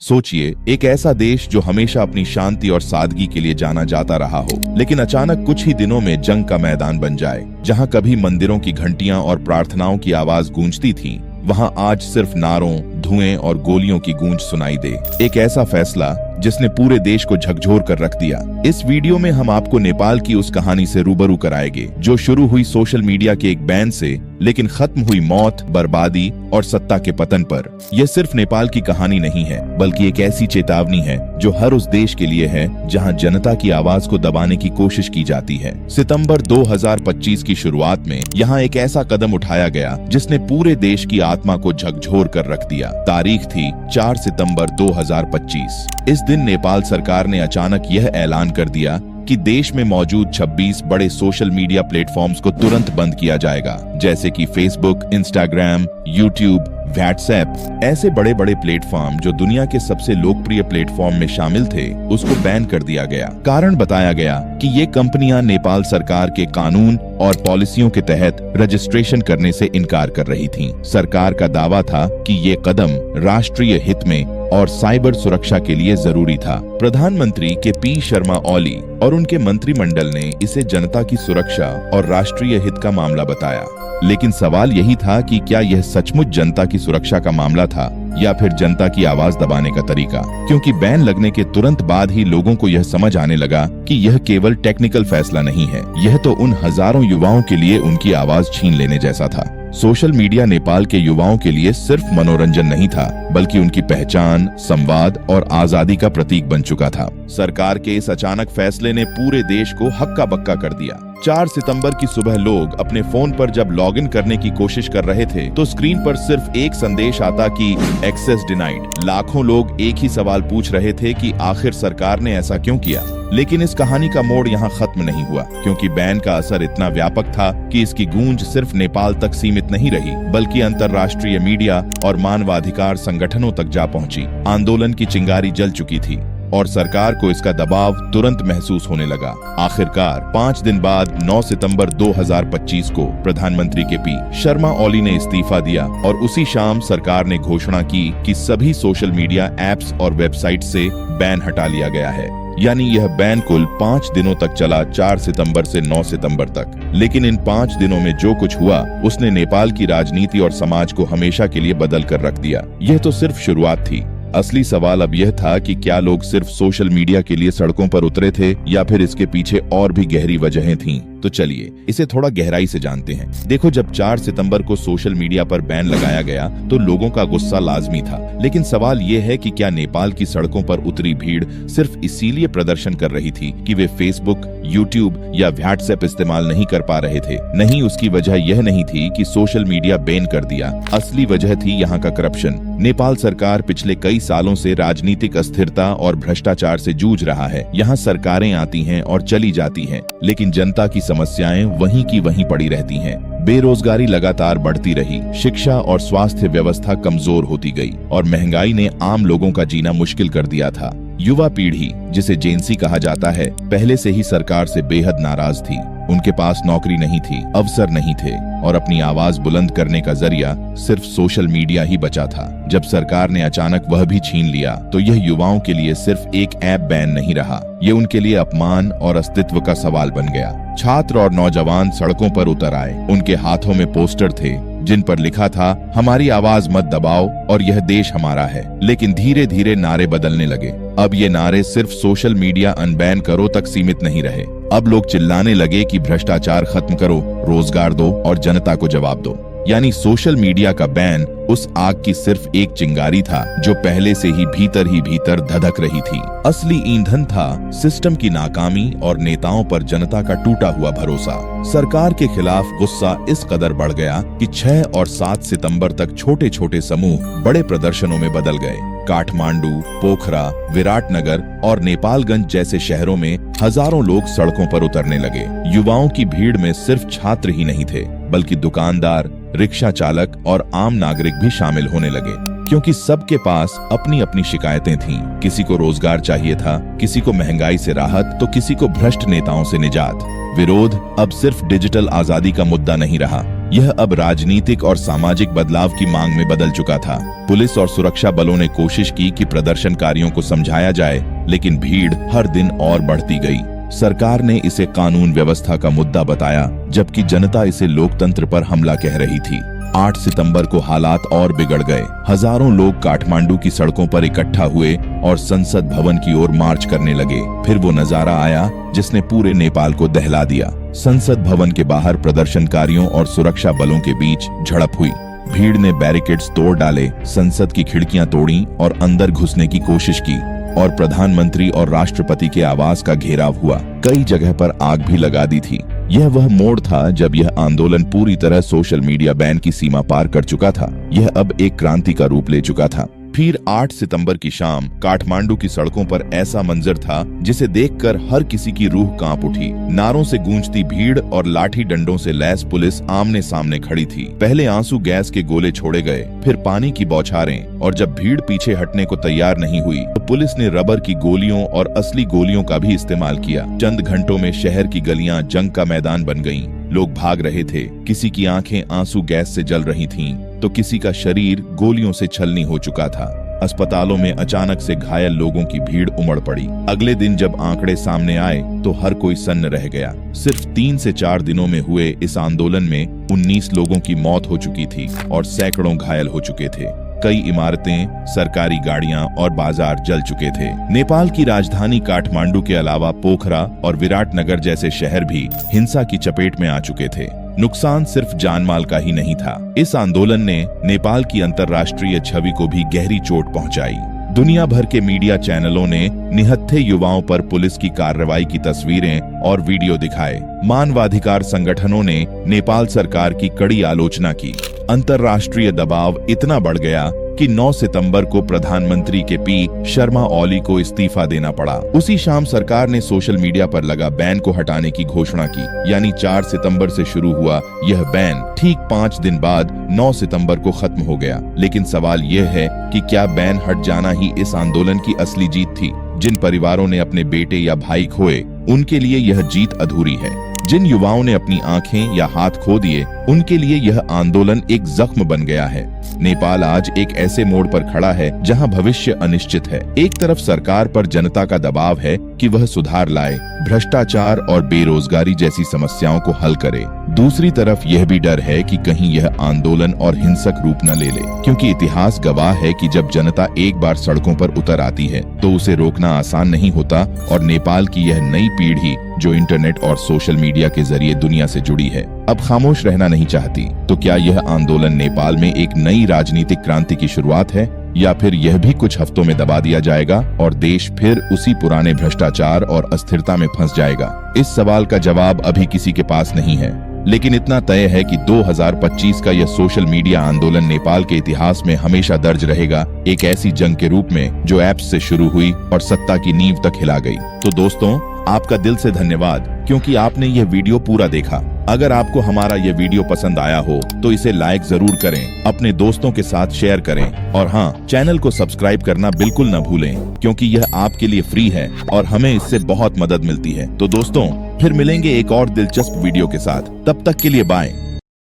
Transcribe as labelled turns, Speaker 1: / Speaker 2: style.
Speaker 1: सोचिए, एक ऐसा देश जो हमेशा अपनी शांति और सादगी के लिए जाना जाता रहा हो, लेकिन अचानक कुछ ही दिनों में जंग का मैदान बन जाए। जहां कभी मंदिरों की घंटियां और प्रार्थनाओं की आवाज गूंजती थी, वहां आज सिर्फ नारों, धुएं और गोलियों की गूंज सुनाई दे। एक ऐसा फैसला जिसने पूरे देश को झकझोर कर रख दिया। इस वीडियो में हम आपको नेपाल की उस कहानी से रूबरू कराएंगे जो शुरू हुई सोशल मीडिया के एक बैन से, लेकिन खत्म हुई मौत, बर्बादी और सत्ता के पतन पर। यह सिर्फ नेपाल की कहानी नहीं है, बल्कि एक ऐसी चेतावनी है जो हर उस देश के लिए है जहां जनता की आवाज को दबाने की कोशिश की जाती है। सितंबर 2025 की शुरुआत में यहां एक ऐसा कदम उठाया गया जिसने पूरे देश की आत्मा को झकझोर कर रख दिया। तारीख थी 4 सितंबर 2025। इस दिन नेपाल सरकार ने अचानक यह ऐलान कर दिया कि देश में मौजूद 26 बड़े सोशल मीडिया प्लेटफॉर्म्स को तुरंत बंद किया जाएगा, जैसे कि फेसबुक, इंस्टाग्राम, यूट्यूब, व्हाट्सएप। ऐसे बड़े बड़े प्लेटफॉर्म जो दुनिया के सबसे लोकप्रिय प्लेटफॉर्म में शामिल थे, उसको बैन कर दिया गया। कारण बताया गया कि ये कंपनियां नेपाल सरकार के कानून और पॉलिसियों के तहत रजिस्ट्रेशन करने से इनकार कर रही थीं। सरकार का दावा था कि ये कदम राष्ट्रीय हित में और साइबर सुरक्षा के लिए जरूरी था। प्रधानमंत्री के पी शर्मा ओली और उनके मंत्रिमंडल ने इसे जनता की सुरक्षा और राष्ट्रीय हित का मामला बताया। लेकिन सवाल यही था कि क्या यह सचमुच जनता की सुरक्षा का मामला था या फिर जनता की आवाज दबाने का तरीका? क्योंकि बैन लगने के तुरंत बाद ही लोगों को यह समझ आने लगा कि यह केवल टेक्निकल फैसला नहीं है, यह तो उन हजारों युवाओं के लिए उनकी आवाज छीन लेने जैसा था। सोशल मीडिया नेपाल के युवाओं के लिए सिर्फ मनोरंजन नहीं था, बल्कि उनकी पहचान, संवाद और आजादी का प्रतीक बन चुका था। सरकार के इस अचानक फैसले ने पूरे देश को हक्का बक्का कर दिया। 4 सितंबर की सुबह लोग अपने फोन पर जब लॉगिन करने की कोशिश कर रहे थे, तो स्क्रीन पर सिर्फ एक संदेश आता कि एक्सेस डिनाइड। लाखों लोग एक ही सवाल पूछ रहे थे कि आखिर सरकार ने ऐसा क्यों किया। लेकिन इस कहानी का मोड़ यहाँ खत्म नहीं हुआ, क्योंकि बैन का असर इतना व्यापक था कि इसकी गूंज सिर्फ नेपाल तक सीमित नहीं रही, बल्कि अंतर्राष्ट्रीय मीडिया और मानवाधिकार संगठनों तक जा पहुंची। आंदोलन की चिंगारी जल चुकी थी और सरकार को इसका दबाव तुरंत महसूस होने लगा। आखिरकार 5 दिन बाद 9 सितंबर 2025 को प्रधानमंत्री के पी शर्मा ओली ने इस्तीफा दिया और उसी शाम सरकार ने घोषणा की कि सभी सोशल मीडिया ऐप्स और वेबसाइट से बैन हटा लिया गया है। यानी यह बैन कुल 5 दिनों तक चला, 4 सितंबर से 9 सितंबर तक। लेकिन इन 5 दिनों में जो कुछ हुआ, उसने नेपाल की राजनीति और समाज को हमेशा के लिए बदल कर रख दिया। यह तो सिर्फ शुरुआत थी। असली सवाल अब यह था कि क्या लोग सिर्फ सोशल मीडिया के लिए सड़कों पर उतरे थे या फिर इसके पीछे और भी गहरी वजहें थीं। तो चलिए इसे थोड़ा गहराई से जानते हैं। देखो, जब 4 सितंबर को सोशल मीडिया पर बैन लगाया गया तो लोगों का गुस्सा लाजमी था, लेकिन सवाल यह है कि क्या नेपाल की सड़कों पर उतरी भीड़ सिर्फ इसीलिए प्रदर्शन कर रही थी कि वे फेसबुक, यूट्यूब या व्हाट्सएप इस्तेमाल नहीं कर पा रहे थे? नहीं, उसकी वजह यह नहीं थी कि सोशल मीडिया बैन कर दिया। असली वजह थी यहाँ का करप्शन। नेपाल सरकार पिछले कई सालों से राजनीतिक अस्थिरता और भ्रष्टाचार से जूझ रहा है। यहाँ सरकारें आती हैं और चली जाती हैं, लेकिन जनता की समस्याएं वहीं की वहीं पड़ी रहती हैं। बेरोजगारी लगातार बढ़ती रही, शिक्षा और स्वास्थ्य व्यवस्था कमजोर होती गई और महंगाई ने आम लोगों का जीना मुश्किल कर दिया था। युवा पीढ़ी, जिसे जेनसी कहा जाता है, पहले से ही सरकार से बेहद नाराज थी। उनके पास नौकरी नहीं थी, अवसर नहीं थे और अपनी आवाज बुलंद करने का जरिया सिर्फ सोशल मीडिया ही बचा था। जब सरकार ने अचानक वह भी छीन लिया, तो यह युवाओं के लिए सिर्फ एक ऐप बैन नहीं रहा, ये उनके लिए अपमान और अस्तित्व का सवाल बन गया। छात्र और नौजवान सड़कों पर उतर आए। उनके हाथों में पोस्टर थे जिन पर लिखा था, हमारी आवाज मत दबाओ और यह देश हमारा है। लेकिन धीरे धीरे नारे बदलने लगे। अब ये नारे सिर्फ सोशल मीडिया अनबैन करो तक सीमित नहीं रहे। अब लोग चिल्लाने लगे कि भ्रष्टाचार खत्म करो, रोजगार दो और जनता को जवाब दो। यानी सोशल मीडिया का बैन उस आग की सिर्फ एक चिंगारी था जो पहले से ही भीतर धधक रही थी। असली ईंधन था सिस्टम की नाकामी और नेताओं पर जनता का टूटा हुआ भरोसा। सरकार के खिलाफ गुस्सा इस कदर बढ़ गया कि 6 और 7 सितंबर तक छोटे छोटे समूह बड़े प्रदर्शनों में बदल गए। काठमांडू, पोखरा, विराटनगर और नेपालगंज जैसे शहरों में हजारों लोग सड़कों पर उतरने लगे। युवाओं की भीड़ में सिर्फ छात्र ही नहीं थे, बल्कि दुकानदार, रिक्शा चालक और आम नागरिक भी शामिल होने लगे, क्योंकि सबके पास अपनी अपनी शिकायतें थीं। किसी को रोजगार चाहिए था, किसी को महंगाई से राहत, तो किसी को भ्रष्ट नेताओं से निजात। विरोध अब सिर्फ डिजिटल आजादी का मुद्दा नहीं रहा, यह अब राजनीतिक और सामाजिक बदलाव की मांग में बदल चुका था। पुलिस और सुरक्षा बलों ने कोशिश की कि प्रदर्शनकारियों को समझाया जाए, लेकिन भीड़ हर दिन और बढ़ती गई। सरकार ने इसे कानून व्यवस्था का मुद्दा बताया, जबकि जनता इसे लोकतंत्र पर हमला कह रही थी। 8 सितंबर को हालात और बिगड़ गए। हजारों लोग काठमांडू की सड़कों पर इकट्ठा हुए और संसद भवन की ओर मार्च करने लगे। फिर वो नजारा आया जिसने पूरे नेपाल को दहला दिया। संसद भवन के बाहर प्रदर्शनकारियों और सुरक्षा बलों के बीच झड़प हुई। भीड़ ने बैरिकेड्स तोड़ डाले, संसद की खिड़कियां तोड़ी और अंदर घुसने की कोशिश की और प्रधानमंत्री और राष्ट्रपति के आवास का घेराव हुआ। कई जगह पर आग भी लगा दी थी। यह वह मोड़ था जब यह आंदोलन पूरी तरह सोशल मीडिया बैन की सीमा पार कर चुका था। यह अब एक क्रांति का रूप ले चुका था। फिर 8 सितंबर की शाम काठमांडू की सड़कों पर ऐसा मंजर था जिसे देखकर हर किसी की रूह कांप उठी। नारों से गूंजती भीड़ और लाठी डंडों से लैस पुलिस आमने सामने खड़ी थी। पहले आंसू गैस के गोले छोड़े गए, फिर पानी की बौछारें, और जब भीड़ पीछे हटने को तैयार नहीं हुई तो पुलिस ने रबर की गोलियों और असली गोलियों का भी इस्तेमाल किया। चंद घंटों में शहर की गलियां जंग का मैदान बन गईं। लोग भाग रहे थे। किसी की आंखें आंसू गैस से जल रही थीं, तो किसी का शरीर गोलियों से छलनी हो चुका था। अस्पतालों में अचानक से घायल लोगों की भीड़ उमड़ पड़ी। अगले दिन जब आंकड़े सामने आए तो हर कोई सन्न रह गया। सिर्फ 3 से 4 दिनों में हुए इस आंदोलन में 19 लोगों की मौत हो चुकी थी और सैकड़ों घायल हो चुके थे। कई इमारतें, सरकारी गाड़ियां और बाजार जल चुके थे। नेपाल की राजधानी काठमांडू के अलावा पोखरा और विराटनगर जैसे शहर भी हिंसा की चपेट में आ चुके थे। नुकसान सिर्फ जानमाल का ही नहीं था। इस आंदोलन ने नेपाल की अंतर्राष्ट्रीय छवि को भी गहरी चोट पहुंचाई। दुनिया भर के मीडिया चैनलों ने निहत्थे युवाओं पर पुलिस की कार्रवाई की तस्वीरें और वीडियो दिखाए। मानवाधिकार संगठनों ने नेपाल सरकार की कड़ी आलोचना की। अंतर्राष्ट्रीय दबाव इतना बढ़ गया कि 9 सितंबर को प्रधानमंत्री के पी शर्मा ओली को इस्तीफा देना पड़ा। उसी शाम सरकार ने सोशल मीडिया पर लगा बैन को हटाने की घोषणा की। यानी 4 सितंबर से शुरू हुआ यह बैन ठीक 5 दिन बाद 9 सितंबर को खत्म हो गया। लेकिन सवाल यह है कि क्या बैन हट जाना ही इस आंदोलन की असली जीत थी? जिन परिवारों ने अपने बेटे या भाई खोए, उनके लिए यह जीत अधूरी है। जिन युवाओं ने अपनी आंखें या हाथ खो दिए, उनके लिए यह आंदोलन एक जख्म बन गया है। नेपाल आज एक ऐसे मोड़ पर खड़ा है जहां भविष्य अनिश्चित है। एक तरफ सरकार पर जनता का दबाव है कि वह सुधार लाए, भ्रष्टाचार और बेरोजगारी जैसी समस्याओं को हल करे। दूसरी तरफ यह भी डर है कि कहीं यह आंदोलन और हिंसक रूप न ले ले, क्योंकि इतिहास गवाह है कि जब जनता एक बार सड़कों पर उतर आती है तो उसे रोकना आसान नहीं होता। और नेपाल की यह नई पीढ़ी जो इंटरनेट और सोशल मीडिया के जरिए दुनिया से जुड़ी है, अब खामोश रहना नहीं चाहती। तो क्या यह आंदोलन नेपाल में एक नई राजनीतिक क्रांति की शुरुआत है, या फिर यह भी कुछ हफ्तों में दबा दिया जाएगा और देश फिर उसी पुराने भ्रष्टाचार और अस्थिरता में फंस जाएगा? इस सवाल का जवाब अभी किसी के पास नहीं है, लेकिन इतना तय है कि 2025 का यह सोशल मीडिया आंदोलन नेपाल के इतिहास में हमेशा दर्ज रहेगा, एक ऐसी जंग के रूप में जो ऐप्स से शुरू हुई और सत्ता की नींव तक हिला गई। तो दोस्तों, आपका दिल से धन्यवाद, क्योंकि आपने यह वीडियो पूरा देखा। अगर आपको हमारा ये वीडियो पसंद आया हो तो इसे लाइक जरूर करें, अपने दोस्तों के साथ शेयर करें, और हाँ, चैनल को सब्सक्राइब करना बिल्कुल न भूलें, क्योंकि यह आपके लिए फ्री है और हमें इससे बहुत मदद मिलती है। तो दोस्तों, फिर मिलेंगे एक और दिलचस्प वीडियो के साथ। तब तक के लिए बाय।